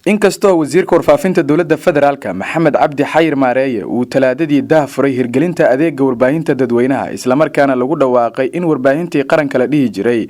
inkastoo wasiirka warfaafinta dowladda federaalka Maxamed Cabdi Xayir Maareeye uu talaadadii daahfuray hirgelinta adeegga warbaahinta dadweynaha isla markaana lagu dhawaaqay in warbaahintii qaranka la dhihi jiray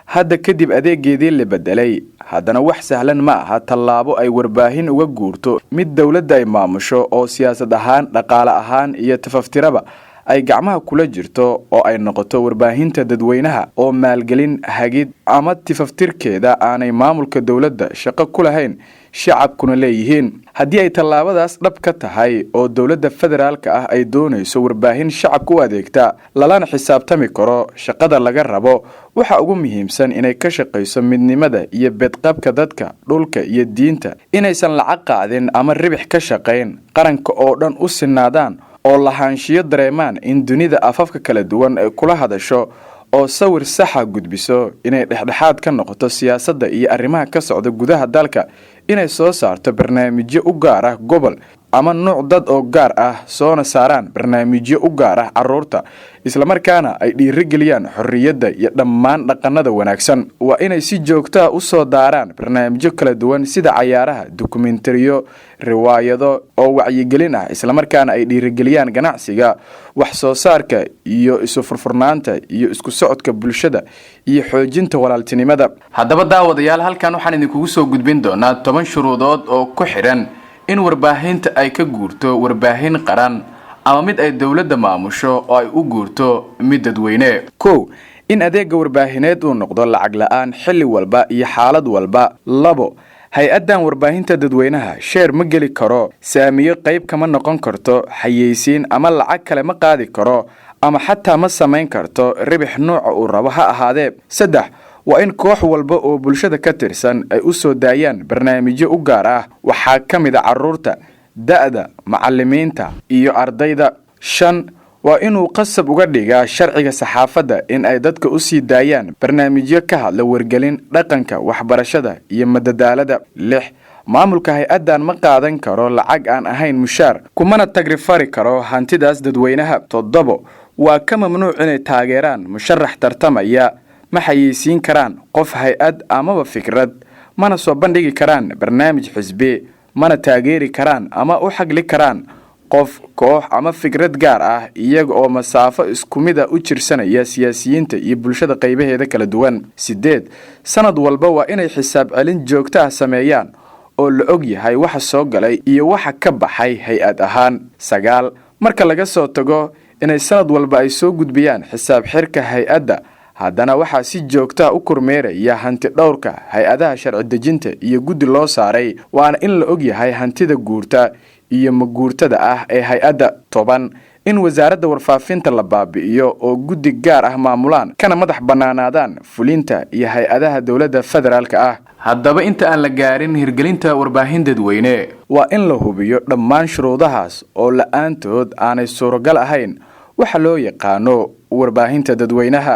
hadda kadib adeegeedii la bedelay haddana wax sahlan ma aha tallaabo ay warbaahin uga guurto mid dowladda ay maamusho oo siyaasad ahaan dhaqaale ahaan iyo tafaftiraba ay gacmaha kula jirto oo ay noqoto warbaahinta dadweynaha oo maalgelin hagid ama tifaftirkeeda aanay maamulka dowladda shaqo ku lahayn shacabkuna leeyihiin haddii ay tallaabadaas dhab ka tahay oo dowladda federaalka ah ay doonayso warbaahin shacabka u adeegta lalana xisaabtami karo shaqada laga rabo waxa ugu muhiimsan inay ka shaqayso midnimada iyo bedqabka dadka dhulka iyo diinta inaysan lacag qaadin ama ribix ka shaqayn qaranka oo dhan u sinaadaan oo lahaanshiyo dareemaan in dunida afafka kala duwan ay kula hadasho oo sawir saxa gudbiso inay dhexdhexaad ka noqoto siyaasadda iyo arrimaha ka socda gudaha dalka inay soo saarto barnaamijyo u gaar ah gobol ama nooc dad oo gaar ah soona saaraan barnaamijyo u gaar ah carruurta isla markaana ay dhiirigeliyaan xorriyadda iyo dhammaan dhaqannada wanaagsan waa inay si joogto ah u soo daaraan barnaamijyo kala duwan sida cayaaraha dokumentariyo riwaayado oo wacyigelin ah isla markaana ay dhiirigeliyaan ganacsiga wax soo saarka iyo isu furfurnaanta iyo isku socodka bulshada iyo xoojinta walaaltinimada haddaba daawadayaal halkan waxaan idinkugu soo gudbin doonaa 10 shuruudood oo ku xiran in warbaahinta ay ka guurto warbaahin qaran ama mid ay dowladda maamusho oo ay u guurto mid dadweyne in adeegga warbaahineed uu noqdo lacag la'aan xilli walba iyo xaalad walba 2 hay-addan warbaahinta dadweynaha sheer ma geli karo saamiyo qayb kama noqon karto xayeysiin ama lacag kale ma qaadi karo ama xataa ma samayn karto ribix nooca uu rabo ha ahaadee 3 waa in koox walba oo bulshada ka tirsan ay u soo daayaan barnaamijyo u gaar ah waxaa ka mid ah carruurta da'da macallimiinta iyo ardayda 5 waa inuu qasab uga dhigaa sharciga saxaafadda in ay dadka u sii daayaan barnaamijyo ka hadla wargelin dhaqanka waxbarashada iyo madadaalada 6 maamulka hay-addan ma qaadan karo lacag aan ahayn mushaar kumana tagrifari karo hantidaas dadweynaha 7 waa ka mamnuuc inay taageeraan musharax tartamaya ma xayeysiin karaan qof hay-ad amaba fikrad mana soo bandhigi karaan barnaamij xisbi mana taageeri karaan ama u xagli karaan qof koox ama fikrad gaar ah iyaga oo masaafo isku mid ah u jirsanaya siyaasiyiinta iyo bulshada qaybaheeda kala duwan 8 sanad walba waa inay xisaab celin joogto ah sameeyaan oo la og yahay waxa soo galay iyo waxa ka baxay hay-ad ahaan 9 marka laga soo tago inay sanad walba ay soo gudbiyaan xisaab xirka hay-adda haddana waxaa si joogto ah u kormeeraya hanti dhowrka hay-adaha sharci dejinta iyo guddi loo saaray waana in la og yahay hantida guurta iyo maguurtada ah ee hay-adda 10 in wasaaradda warfaafinta la baabi'iyo oo guddi gaar ah maamulaan kana madax bannaanaadaan fulinta iyo hay-adaha dowladda federaalka ah haddaba inta aan la gaarin hirgelinta warbaahin dadweyne waa in la hubiyo dhammaan shuruudahaas oo la'aantood aanay suuragal ahayn waxa loo yaqaano warbaahinta dadweynaha